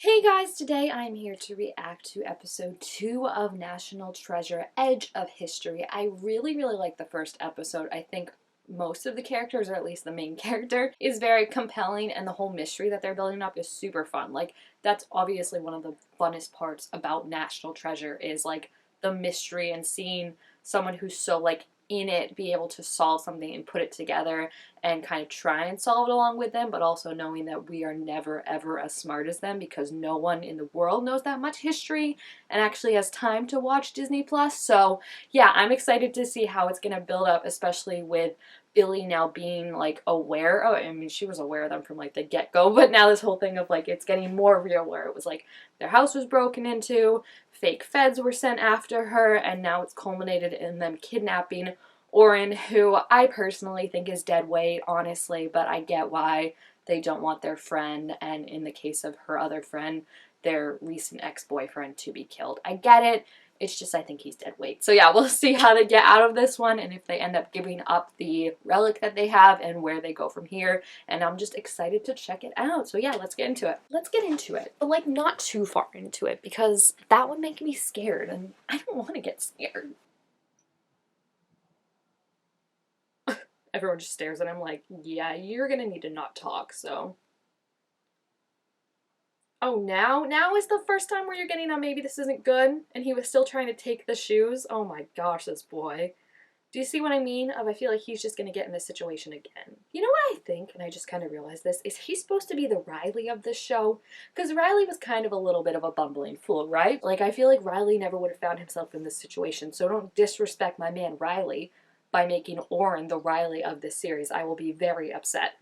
Hey guys, today I'm here to react to episode 2 of National Treasure: Edge of History. I really like the first episode. I think most of the characters, or at least the main character, is very compelling, and the whole mystery that they're building up is super fun. Like, that's obviously one of the funnest parts about National Treasure is like the mystery and seeing someone who's so like in it be able to solve something and put it together and kind of try and solve it along with them, but also knowing that we are never ever as smart as them because no one in the world knows that much history and actually has time to watch Disney Plus. So yeah, I'm excited to see how it's gonna build up, especially with Billie now being like aware. Oh, I mean, she was aware of them from like the get-go, but now this whole thing of like it's getting more real where it was like their house was broken into, fake feds were sent after her, and now it's culminated in them kidnapping Orin, who I personally think is dead weight, honestly, but I get why they don't want their friend, and in the case of her other friend, their recent ex-boyfriend, to be killed. I get it. It's just I think he's dead weight. So yeah, we'll see how they get out of this one and if they end up giving up the relic that they have and where they go from here. And I'm just excited to check it out. So yeah, let's get into it. Let's get into it. But like not too far into it because that would make me scared and I don't want to get scared. Everyone just stares at him like, yeah, you're gonna need to not talk, so. Oh, now is the first time where you're getting on maybe this isn't good, and he was still trying to take the shoes? Oh my gosh, this boy. Do you see what I mean? I feel like he's just gonna get in this situation again. You know what I think, and I just kind of realized this, is he's supposed to be the Riley of this show? Because Riley was kind of a little bit of a bumbling fool, right? Like, I feel like Riley never would have found himself in this situation, so don't disrespect my man Riley by making Orin the Riley of this series. I will be very upset.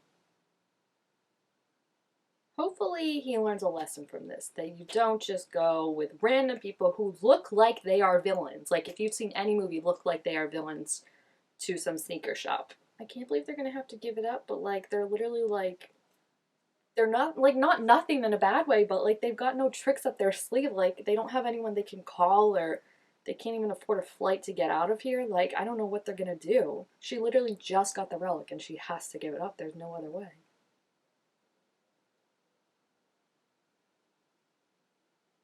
Hopefully he learns a lesson from this, that you don't just go with random people who look like they are villains. Like, if you've seen any movie look like they are villains to some sneaker shop. I can't believe they're gonna have to give it up, but like, they're literally like, they're not, like, not nothing in a bad way, but like, they've got no tricks up their sleeve. Like, they don't have anyone they can call, or they can't even afford a flight to get out of here. Like, I don't know what they're gonna do. She literally just got the relic and she has to give it up. There's no other way.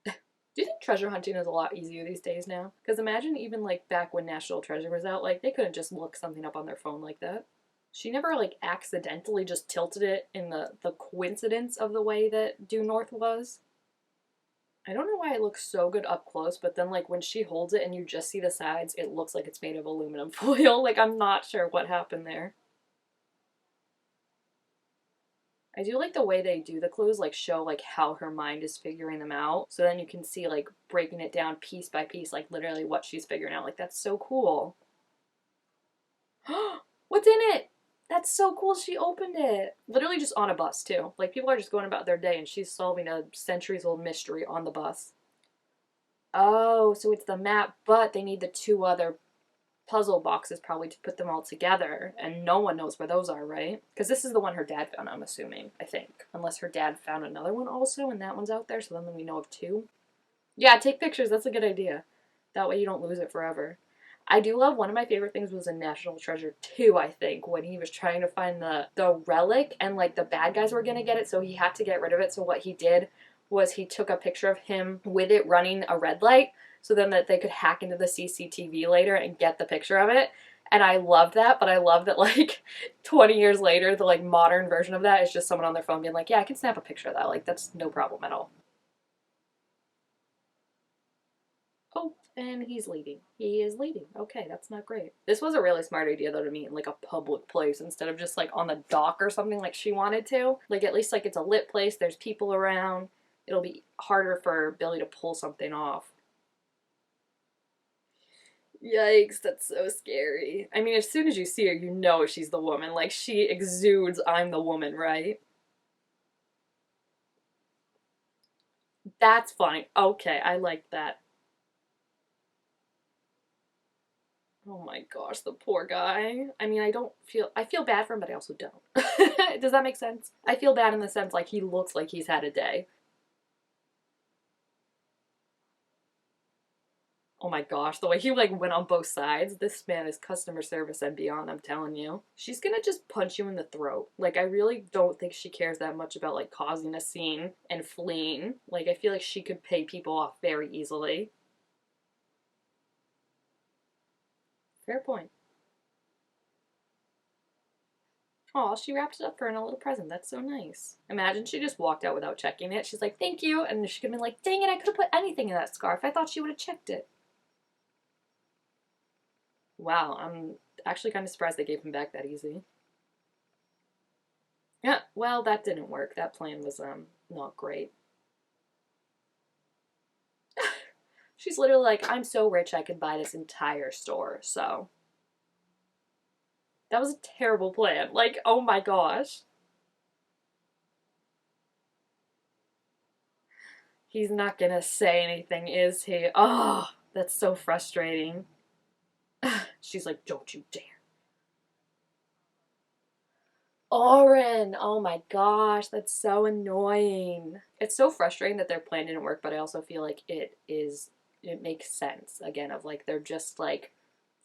Do you think treasure hunting is a lot easier these days now? Because imagine even like back when National Treasure was out, like they couldn't just look something up on their phone like that. She never like accidentally just tilted it in the coincidence of the way that Due North was. I don't know why it looks so good up close, but then like when she holds it and you just see the sides, it looks like it's made of aluminum foil. Like I'm not sure what happened there. I do like the way they do the clues, like show like how her mind is figuring them out. So then you can see like breaking it down piece by piece, like literally what she's figuring out. Like that's so cool. What's in it? That's so cool. She opened it. Literally just on a bus too. Like people are just going about their day and she's solving a centuries old mystery on the bus. Oh, so it's the map, but they need the two other puzzle boxes probably to put them all together, and no one knows where those are, right? Because this is the one her dad found, I'm assuming, I think. Unless her dad found another one also, and that one's out there, so then we know of two. Yeah, take pictures, that's a good idea. That way you don't lose it forever. I do love, one of my favorite things was in National Treasure 2, I think, when he was trying to find the relic, and like the bad guys were gonna get it, so he had to get rid of it, so what he did was he took a picture of him with it running a red light, so then that they could hack into the CCTV later and get the picture of it. And I love that, but I love that like 20 years later, the like modern version of that is just someone on their phone being like, yeah, I can snap a picture of that. Like that's no problem at all. Oh, and he's leaving. He is leaving. Okay, that's not great. This was a really smart idea though to meet in like a public place instead of just like on the dock or something like she wanted to. Like at least like it's a lit place, there's people around. It'll be harder for Billie to pull something off. Yikes, that's so scary. I mean, as soon as you see her, you know she's the woman. Like, she exudes, I'm the woman, right? That's funny. Okay, I like that. Oh my gosh, the poor guy. I mean, I feel bad for him, but I also don't. Does that make sense? I feel bad in the sense, like, he looks like he's had a day. Oh my gosh, the way he like went on both sides. This man is customer service and beyond, I'm telling you. She's gonna just punch you in the throat. Like, I really don't think she cares that much about like causing a scene and fleeing. Like, I feel like she could pay people off very easily. Fair point. Aw, she wrapped it up for her in a little present. That's so nice. Imagine she just walked out without checking it. She's like, thank you. And she could have been like, dang it, I could have put anything in that scarf. I thought she would have checked it. Wow, I'm actually kind of surprised they gave him back that easy. Yeah, well, that didn't work. That plan was, not great. She's literally like, I'm so rich I could buy this entire store, so. That was a terrible plan. Like, oh my gosh. He's not gonna say anything, is he? Oh, that's so frustrating. She's like, don't you dare. Oren! Oh my gosh, that's so annoying. It's so frustrating that their plan didn't work, but I also feel like it makes sense, again, of like, they're just like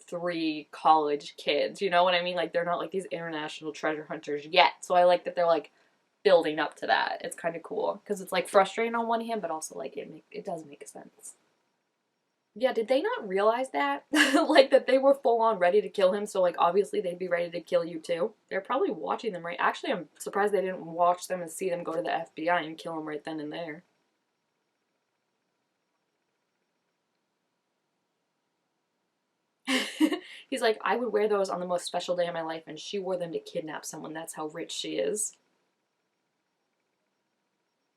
three college kids, you know what I mean? Like, they're not like these international treasure hunters yet, so I like that they're like building up to that. It's kind of cool, because it's like frustrating on one hand, but also like it does make sense. Yeah, did they not realize that? Like that they were full on ready to kill him, so like obviously they'd be ready to kill you too. They're probably watching them, right? Actually, I'm surprised they didn't watch them and see them go to the FBI and kill him right then and there. He's like, I would wear those on the most special day of my life, and she wore them to kidnap someone. That's how rich she is.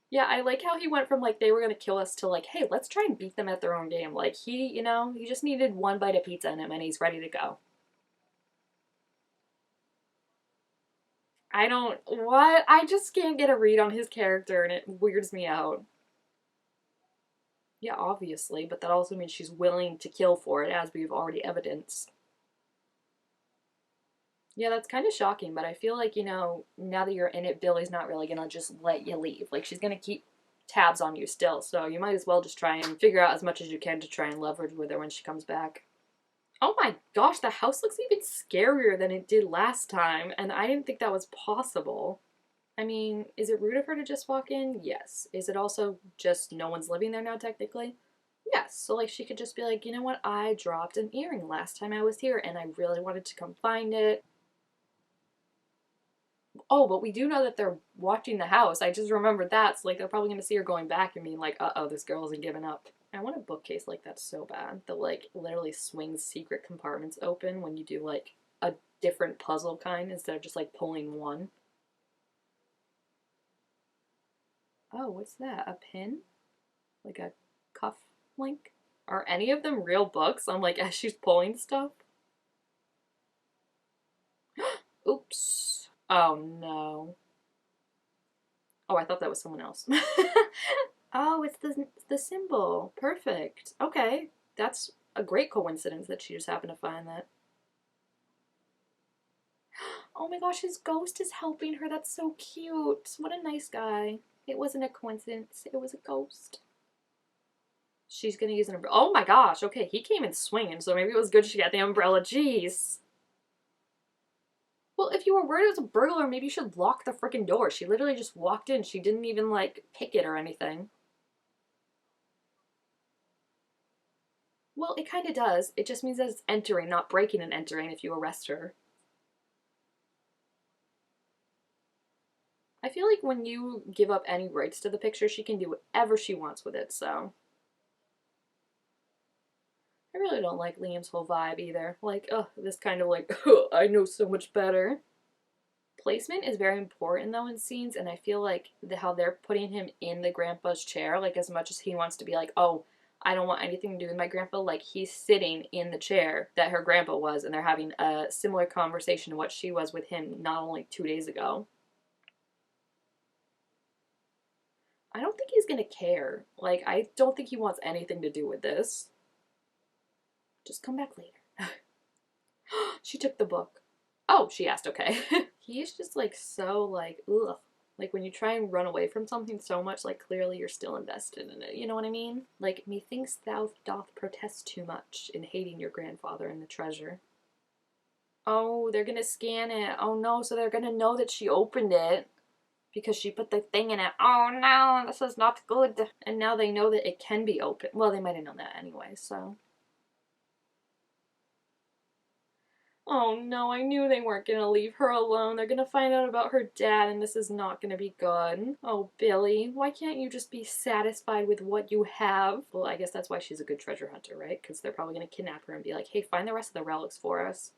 Yeah, I like how he went from like they were gonna kill us to like, hey, let's try and beat them at their own game. Like he just needed one bite of pizza in him and he's ready to go. I don't what? I just can't get a read on his character and it weirds me out. Yeah, obviously, but that also means she's willing to kill for it, as we've already evidenced. Yeah, that's kind of shocking, but I feel like, now that you're in it, Billie's not really gonna just let you leave. Like, she's gonna keep tabs on you still, so you might as well just try and figure out as much as you can to try and leverage with her when she comes back. Oh my gosh, the house looks even scarier than it did last time, and I didn't think that was possible. I mean, is it rude of her to just walk in? Yes. Is it also just no one's living there now, technically? Yes. So, like, she could just be like, you know what? I dropped an earring last time I was here, and I really wanted to come find it. Oh, but we do know that they're watching the house. I just remembered that. So, like, they're probably going to see her going back and being like, uh-oh, this girl isn't giving up. I want a bookcase like that so bad. That, like, literally swings secret compartments open when you do, like, a different puzzle kind instead of just, like, pulling one. Oh, what's that? A pin? Like a cuff link? Are any of them real books? I'm like, as she's pulling stuff? Oops. Oh no. Oh, I thought that was someone else. Oh, it's the symbol. Perfect. Okay. That's a great coincidence that she just happened to find that. Oh my gosh, his ghost is helping her. That's so cute. What a nice guy. It wasn't a coincidence. It was a ghost. She's gonna use an umbrella. Oh my gosh, okay, he came in swinging, so maybe it was good she got the umbrella. Jeez. Well, if you were worried it was a burglar, maybe you should lock the freaking door. She literally just walked in. She didn't even, like, pick it or anything. Well, it kind of does. It just means that it's entering, not breaking and entering if you arrest her. I feel like when you give up any rights to the picture, she can do whatever she wants with it, so. I really don't like Liam's whole vibe either. Like, ugh, this kind of like, I know so much better. Placement is very important though in scenes, and I feel like how they're putting him in the grandpa's chair, like as much as he wants to be like, oh, I don't want anything to do with my grandpa, like he's sitting in the chair that her grandpa was, and they're having a similar conversation to what she was with him not only 2 days ago. I don't think he's gonna care. Like, I don't think he wants anything to do with this. Just come back later. She took the book. Oh, she asked, okay. He's just like so like, ugh. Like when you try and run away from something so much, like clearly you're still invested in it. You know what I mean? Like, methinks thou doth protest too much in hating your grandfather and the treasure. Oh, they're gonna scan it. Oh no, so they're gonna know that she opened it because she put the thing in it. Oh no, this is not good. And now they know that it can be opened. Well, they might have known that anyway, so. Oh no, I knew they weren't gonna leave her alone. They're gonna find out about her dad, and this is not gonna be good. Oh, Billie, why can't you just be satisfied with what you have? Well, I guess that's why she's a good treasure hunter, right? Because they're probably gonna kidnap her and be like, hey, find the rest of the relics for us.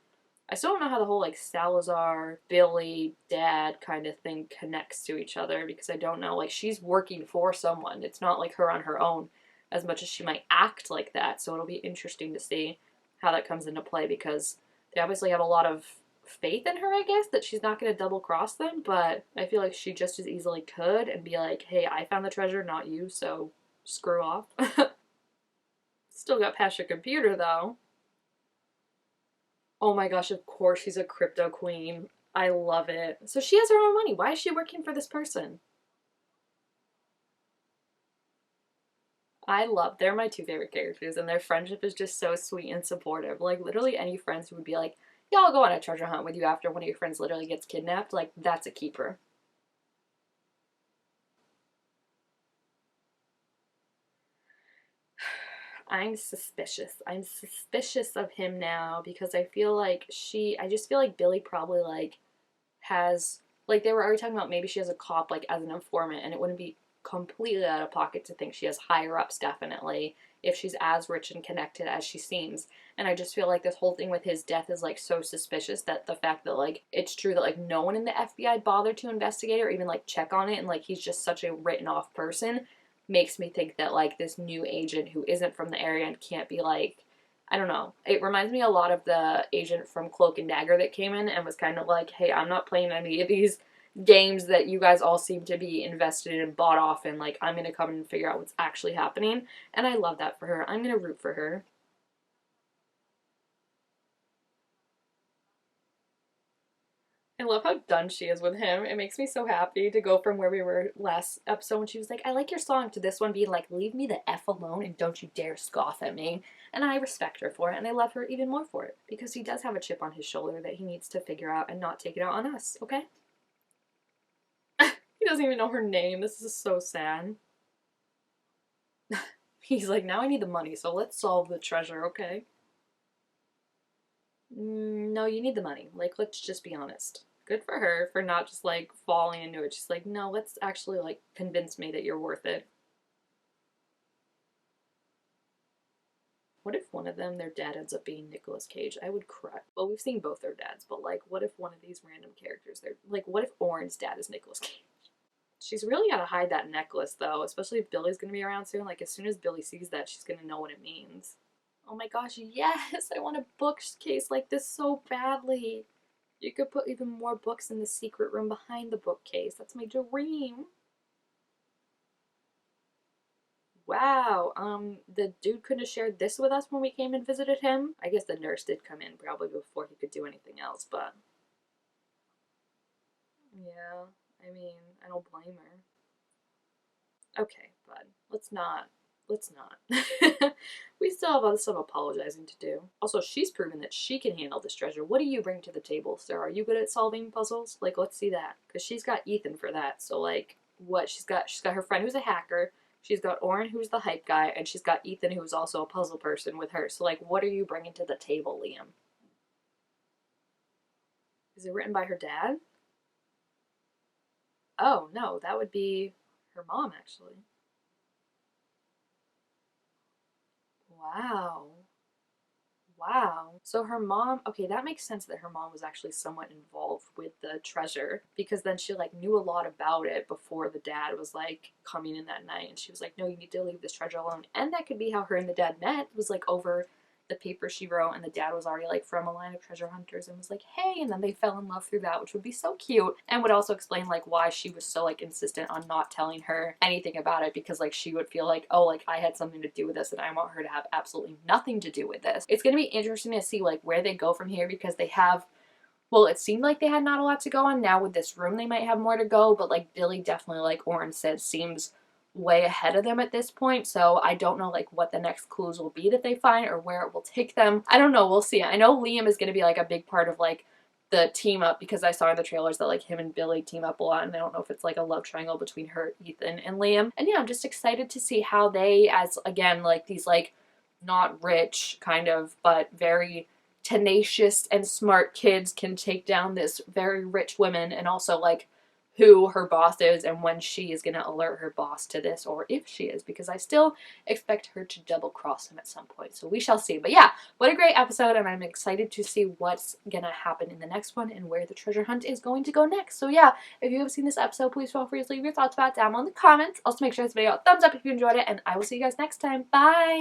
I still don't know how the whole like Salazar, Billie, dad kind of thing connects to each other because I don't know. Like, she's working for someone. It's not like her on her own as much as she might act like that. So it'll be interesting to see how that comes into play because they obviously have a lot of faith in her, I guess, that she's not going to double cross them. But I feel like she just as easily could and be like, hey, I found the treasure, not you, so screw off. Still got past your computer though. Oh my gosh, of course she's a crypto queen. I love it. So she has her own money. Why is she working for this person? I love, they're my two favorite characters, and their friendship is just so sweet and supportive. Like, literally any friends who would be like, yeah, I'll go on a treasure hunt with you after one of your friends literally gets kidnapped, like, that's a keeper. I'm suspicious. I'm suspicious of him now because I feel like I just feel like Billie probably, like, has, like, they were already talking about maybe she has a cop like as an informant, and it wouldn't be completely out of pocket to think she has higher ups definitely if she's as rich and connected as she seems. And I just feel like this whole thing with his death is like so suspicious that the fact that like it's true that like no one in the FBI bothered to investigate or even like check on it, and like he's just such a written off person, makes me think that like this new agent who isn't from the area and can't be like, I don't know. It reminds me a lot of the agent from Cloak and Dagger that came in and was kind of like, hey, I'm not playing any of these games that you guys all seem to be invested in and bought off in. Like, I'm going to come and figure out what's actually happening. And I love that for her. I'm going to root for her. I love how done she is with him. It makes me so happy to go from where we were last episode when she was like, I like your song, to this one being like, leave me the F alone and don't you dare scoff at me. And I respect her for it, and I love her even more for it because he does have a chip on his shoulder that he needs to figure out and not take it out on us, okay? He doesn't even know her name. This is so sad. He's like, now I need the money, so let's solve the treasure, okay? No, you need the money. Like, let's just be honest. Good for her for not just like falling into it. She's like, no, let's actually like convince me that you're worth it. What if one of them, their dad ends up being Nicolas Cage? I would cry. Well, we've seen both their dads, but like, what if one of these random characters, they're like, what if Oren's dad is Nicolas Cage? She's really gotta hide that necklace though, especially if Billie's gonna be around soon. Like, as soon as Billie sees that, she's gonna know what it means. Oh my gosh, yes! I want a bookcase like this so badly. You could put even more books in the secret room behind the bookcase. That's my dream. Wow, the dude couldn't have shared this with us when we came and visited him. I guess the nurse did come in probably before he could do anything else, but yeah, I mean, I don't blame her. Okay, bud, let's not. Let's not. We still have some apologizing to do. Also, she's proven that she can handle this treasure. What do you bring to the table, sir? Are you good at solving puzzles? Like, let's see that. Because she's got Ethan for that. So, like, what? She's got her friend who's a hacker. She's got Oren, who's the hype guy. And she's got Ethan, who's also a puzzle person with her. So, like, what are you bringing to the table, Liam? Is it written by her dad? Oh, no. That would be her mom, actually. Wow. Wow. So her mom, okay, that makes sense that her mom was actually somewhat involved with the treasure because then she like knew a lot about it before the dad was like coming in that night, and she was like, no, you need to leave this treasure alone. And that could be how her and the dad met, was like over the paper she wrote, and the dad was already like from a line of treasure hunters and was like, hey, and then they fell in love through that, which would be so cute and would also explain like why she was so like insistent on not telling her anything about it, because like she would feel like, oh, like I had something to do with this and I want her to have absolutely nothing to do with this. It's going to be interesting to see like where they go from here because they have well, it seemed like they had not a lot to go on. Now with this room, they might have more to go, but like Billie definitely, like Oren said, seems way ahead of them at this point. So I don't know like what the next clues will be that they find or where it will take them. I don't know. We'll see. I know Liam is going to be like a big part of like the team up because I saw in the trailers that like him and Billie team up a lot, and I don't know if it's like a love triangle between her, Ethan, and Liam. And yeah, I'm just excited to see how they, as again, like these like not rich kind of, but very tenacious and smart kids can take down this very rich woman, and also like who her boss is and when she is going to alert her boss to this, or if she is, because I still expect her to double cross him at some point. So we shall see. But yeah, what a great episode, and I'm excited to see what's going to happen in the next one and where the treasure hunt is going to go next. So yeah, if you have seen this episode, please feel free to leave your thoughts about it down in the comments. Also make sure this video a thumbs up if you enjoyed it, and I will see you guys next time. Bye!